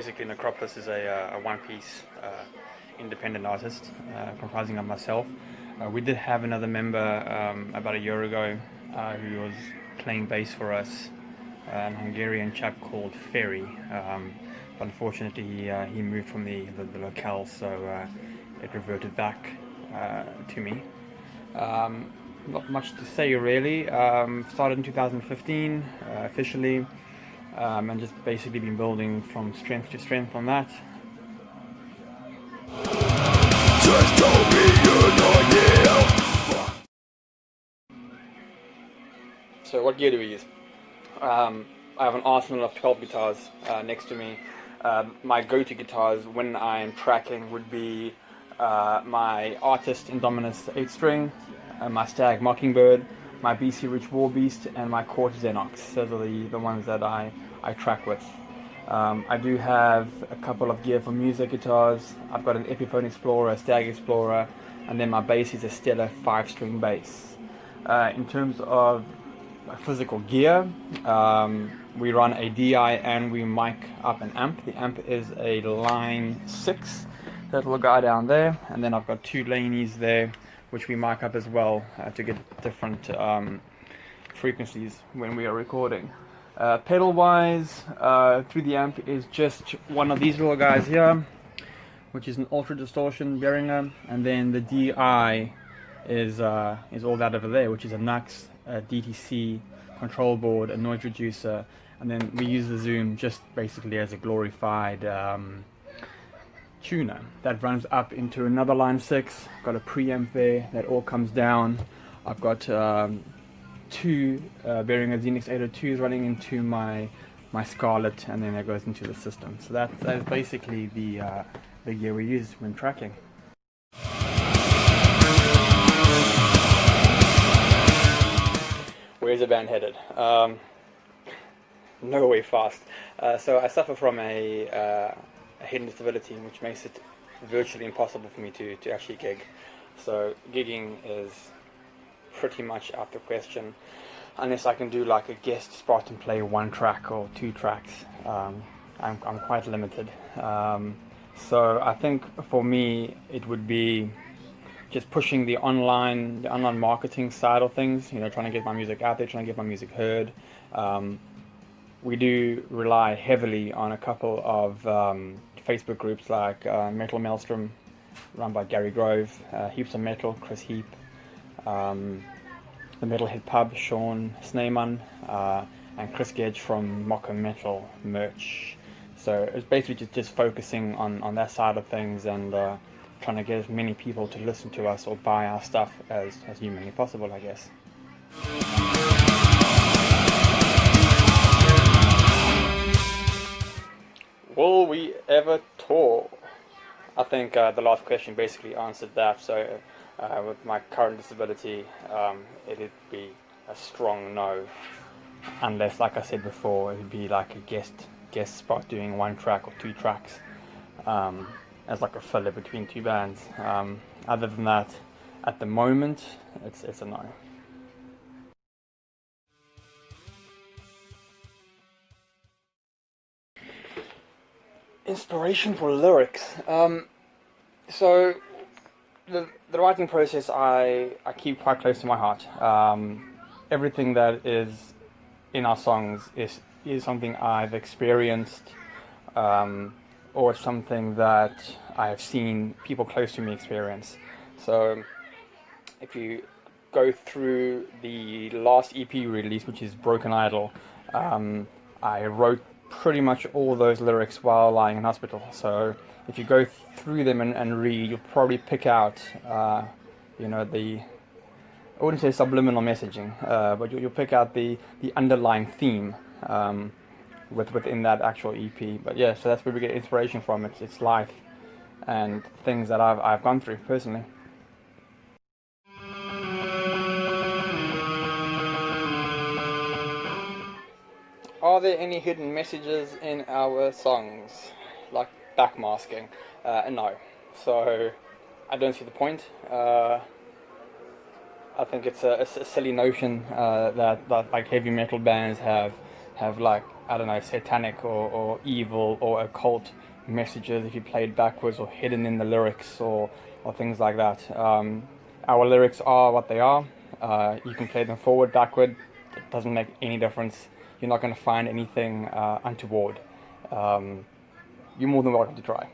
basically Necropolis is a one-piece independent artist comprising of myself. We did have another member about a year ago who was playing bass for us, an Hungarian chap called Ferry. But unfortunately, he moved from the locale, so it reverted back to me. Not much to say really. Started in 2015 officially, and just basically been building from strength to strength on that. So what gear do we use? I have an arsenal of 12 guitars next to me. My go-to guitars when I am tracking would be my Artist Indominus 8-string, my Stag Mockingbird, my BC Rich Warbeast, and my Cort Xenox. Those are the ones that I track with. I do have a couple of gear for music guitars. I've got an Epiphone Explorer, a Stag Explorer, and then my bass is a Stellar 5-string bass. In terms of physical gear, we run a DI and we mic up an amp. The amp is a Line 6, that little guy down there, and then I've got two Laneys there which we mic up as well to get different frequencies when we are recording. Pedal wise, through the amp is just one of these little guys here, which is an Ultra Distortion Behringer, and then the DI is all that over there, which is a Nux, a DTC control board, a noise reducer, and then we use the Zoom just basically as a glorified tuner that runs up into another Line 6. Got a preamp there that all comes down. I've got two Behringer Xenix 802s running into my Scarlett, and then that goes into the system. So that is basically the gear we use when tracking. Where's the band headed? Nowhere fast. So I suffer from a hidden disability, which makes it virtually impossible for me to actually gig. So gigging is pretty much out the question unless I can do like a guest spot and play one track or two tracks. I'm quite limited. So I think for me it would be just pushing the online marketing side of things, you know, trying to get my music out there, trying to get my music heard. We do rely heavily on a couple of Facebook groups like Metal Maelstrom, run by Gary Grove, Heaps of Metal, Chris Heap, the Metalhead Pub, Sean Sneyman, and Chris Gedge from Mocha Metal merch. So it's basically just focusing on that side of things and trying to get as many people to listen to us or buy our stuff as humanly possible, I guess. Will we ever tour? I think the last question basically answered that. So with my current disability, it'd be a strong no, unless, like I said before, it would be like a guest spot doing one track or two tracks as like a filler between two bands. Other than that, at the moment, it's a no. Inspiration for lyrics. So the writing process I keep quite close to my heart. Everything that is in our songs is something I've experienced, or something that I have seen people close to me experience. So if you go through the last EP release, which is Broken Idol, I wrote pretty much all those lyrics while lying in hospital. So if you go through them and read, you'll probably pick out, you know, I wouldn't say subliminal messaging, but you'll pick out the underlying theme within that actual EP. But yeah, so that's where we get inspiration from. It's life and things that I've gone through personally. Are there any hidden messages in our songs, like backmasking? No. So I don't see the point. I think it's a silly notion that like heavy metal bands have like I don't know, satanic or evil or occult messages if you play it backwards or hidden in the lyrics or things like that. Our lyrics are what they are. You can play them forward, backward. It doesn't make any difference. You're not going to find anything untoward. You're more than welcome to try.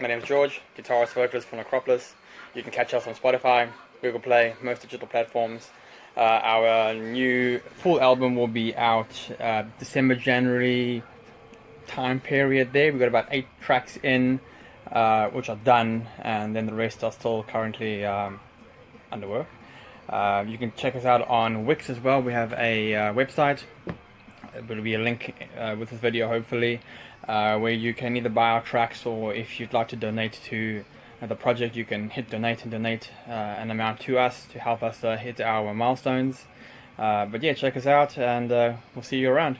My name is George, guitarist vocalist from Acropolis. You can catch us on Spotify, Google Play, most digital platforms. Our new full album will be out December, January time period there. We've got about 8 tracks in, which are done, and then the rest are still currently under work. You can check us out on Wix as well. We have a website. There will be a link with this video, hopefully, where you can either buy our tracks, or if you'd like to donate to the project, you can hit donate and donate an amount to us to help us hit our milestones. But yeah, check us out, and we'll see you around.